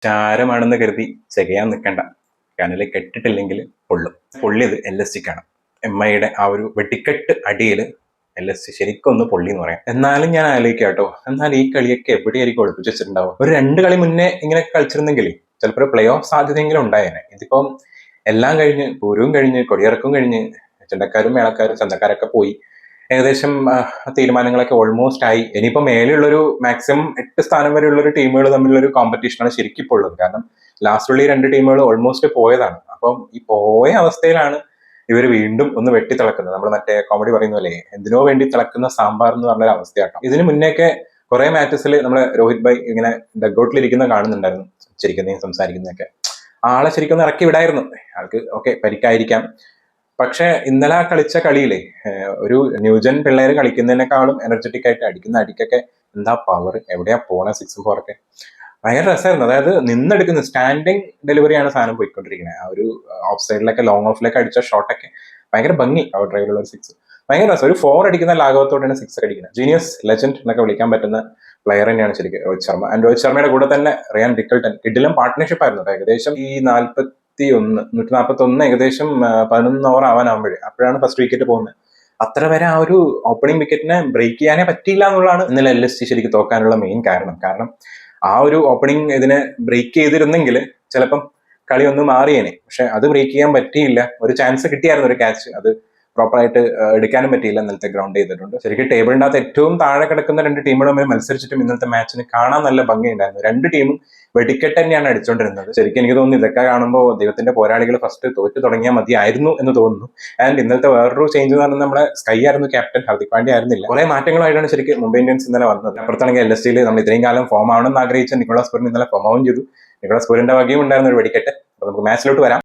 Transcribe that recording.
ചാരമാണെന്ന് കരുതി ചെയ്യാൻ നിൽക്കണ്ട. കനല് കെട്ടിട്ടില്ലെങ്കിൽ പൊള്ളും. പൊള്ളിയത് LSG ക്കാണ്. MIയുടെ ആ ഒരു വെടിക്കെട്ട് അടിയിൽ LSG ശരിക്കും ഒന്ന് പൊള്ളി എന്ന് പറയാം. എന്നാലും ഞാൻ ആലോചിക്കാം കേട്ടോ, എന്നാൽ ഈ കളിയൊക്കെ എവിടെയായിരിക്കും ഒളിപ്പിച്ച് വെച്ചിട്ടുണ്ടാവും? ഒരു 2 കളി മുന്നേ ഇങ്ങനെ കളിച്ചിരുന്നെങ്കിൽ ചിലപ്പോൾ പ്ലേ ഓഫ് സാധ്യതയെങ്കിലും ഉണ്ടായേനെ. ഇതിപ്പം എല്ലാം കഴിഞ്ഞ്, പൂരവും കഴിഞ്ഞ്, കൊടിയിറക്കും കഴിഞ്ഞ്, ചെണ്ടക്കാരും മേളക്കാരും ചന്തക്കാരൊക്കെ പോയി, ഏകദേശം തീരുമാനങ്ങളൊക്കെ ഓൾമോസ്റ്റ് ആയി. ഇനിയിപ്പോൾ മേലെയുള്ളൊരു മാക്സിമം 8 സ്ഥാനം വരെയുള്ളൊരു ടീമുകൾ തമ്മിലൊരു കോമ്പറ്റീഷനാണ് ശരിക്കും ഇപ്പോൾ ഉള്ളത്. കാരണം ലാസ്റ്റുള്ള ഈ 2 ടീമുകൾ ഓൾമോസ്റ്റ് പോയതാണ്. അപ്പം ഈ പോയ അവസ്ഥയിലാണ് ഇവർ വീണ്ടും ഒന്ന് വെട്ടിത്തിളക്കുന്നത്. നമ്മൾ മറ്റേ കോമഡി പറയുന്ന പോലെ എന്തിനോ വേണ്ടി തിളക്കുന്ന സാമ്പാർ എന്ന് പറഞ്ഞൊരു അവസ്ഥയാട്ടോ. ഇതിന് മുന്നേക്കെ കുറെ മാച്ചസിൽ നമ്മളെ രോഹിത് ഭായ് ഇങ്ങനെ ഡഗൌട്ടിലിരിക്കുന്ന കാണുന്നുണ്ടായിരുന്നു, ചിരിക്കുന്നതും സംസാരിക്കുന്നതൊക്കെ. ആളെ ശരിക്കും ഒന്ന് ഇറക്കി വിടായിരുന്നു. ആൾക്ക് ഓക്കെ പരിക്കായിരിക്കാം, പക്ഷെ ഇന്നലെ കളിച്ച കളിയിലെ ഒരു ന്യൂജൻ പിള്ളേർ കളിക്കുന്നതിനേക്കാളും എനർജറ്റിക് ആയിട്ട് അടിക്കുന്ന അടിക്കൊക്കെ എന്താ പവർ, എവിടെയാ പോണ 6 4 ഒക്കെ ഭയങ്കര രസമായിരുന്നു. അതായത് നിന്നെടുക്കുന്ന സ്റ്റാൻഡിങ് ഡെലിവറിയാണ് സാധനം പോയിക്കൊണ്ടിരിക്കുന്നത്. ആ ഒരു ഓഫ് സൈഡിലൊക്കെ ലോങ് ഓഫിലേക്ക് അടിച്ച ഷോട്ടൊക്കെ ഭയങ്കര ഭംഗി. അവർ ഡ്രൈവിലുള്ള ഒരു 6 ഭയങ്കര രസം. ഒരു 4 അടിക്കുന്ന ലാഘവത്തോടെയാണ് 6 അടിക്കുന്നത്. ജീനിയസ്, ലെജൻഡ് എന്നൊക്കെ വിളിക്കാൻ പറ്റുന്ന പ്ലെയർ തന്നെയാണ് ശരിക്കും രോഹിത് ശർമ്മ. ആൻഡ് രോഹിത് ശർമ്മയുടെ കൂടെ തന്നെ റിയാൻ റിക്കിൾട്ടൺ കിഡിലും പാർട്ട്ണർഷിപ്പ് ആയിരുന്നു. ഏകദേശം ഈ 141 ഏകദേശം 11 ഓവർ ആവാനാകുമ്പോഴേ അപ്പോഴാണ് ഫസ്റ്റ് വിക്കറ്റ് പോകുന്നത്. അത്ര വരെ ആ ഒരു ഓപ്പണിംഗ് വിക്കറ്റിനെ ബ്രേക്ക് ചെയ്യാനേ പറ്റിയില്ല എന്നുള്ളതാണ് ഇന്നലെ LSG ശരിക്കും തോക്കാനുള്ള മെയിൻ കാരണം ആ ഒരു ഓപ്പണിംഗ് ഇതിനെ ബ്രേക്ക് ചെയ്തിരുന്നെങ്കിൽ ചിലപ്പം കളി ഒന്ന് മാറിയേനെ. പക്ഷെ അത് ബ്രേക്ക് ചെയ്യാൻ പറ്റിയില്ല. ഒരു ചാൻസ് കിട്ടിയായിരുന്നു, ഒരു ക്യാച്ച്, അത് പ്രോപ്പറായിട്ട് എടുക്കാനും പറ്റിയില്ല. ഇന്നലത്തെ ഗ്രൗണ്ട് ചെയ്തിട്ടുണ്ട്. ശരിക്കും ടേബിളിൻ്റെ അകത്ത് ഏറ്റവും താഴെ കിടക്കുന്ന 2 ടീമുകൾ തമ്മിൽ മത്സരിച്ചിട്ടും ഇന്നത്തെ മാച്ചിന് കാണാൻ നല്ല ഭംഗിയുണ്ടായിരുന്നു. 2 ടീമും വെടിക്കെട്ട് തന്നെയാണ് അടിച്ചുകൊണ്ടിരുന്നത്. ശരിക്കും എനിക്ക് തോന്നുന്നു ഇതൊക്കെ കാണുമ്പോൾ ദൈവത്തിന്റെ പോരാളികൾ ഫസ്റ്റ് തോറ്റു തുടങ്ങിയാൽ മതിയായിരുന്നു എന്ന് തോന്നുന്നു. ആൻഡ് ഇന്നലത്തെ വേറൊരു ചേഞ്ച് എന്ന് പറഞ്ഞാൽ നമ്മുടെ സ്കൈ ആയിരുന്നു ക്യാപ്റ്റൻ, ഹാർദിക് പാണ്ഡ്യ ആയിരുന്നില്ല. കുറെ മാറ്റങ്ങളായിട്ടാണ് ശരിക്കും മുംബൈ ഇന്ത്യൻസ് ഇന്നലെ വന്നത്. അപ്പുറത്താണെങ്കിൽ LSGയിൽ നമ്മൾ ഇത്രയും കാലം ഫോം ആവണമെന്ന് ആഗ്രഹിച്ച നിക്കോളാസ് പൂരൻ ഇന്നലെ ഫോം ആവും ചെയ്തു. നിക്കോളാസ് പൂരന്റെ വകയും ഉണ്ടായിരുന്ന ഒരു വെടിക്കെട്ട്. അപ്പൊ നമുക്ക് മാച്ചിലോട്ട് വരാം.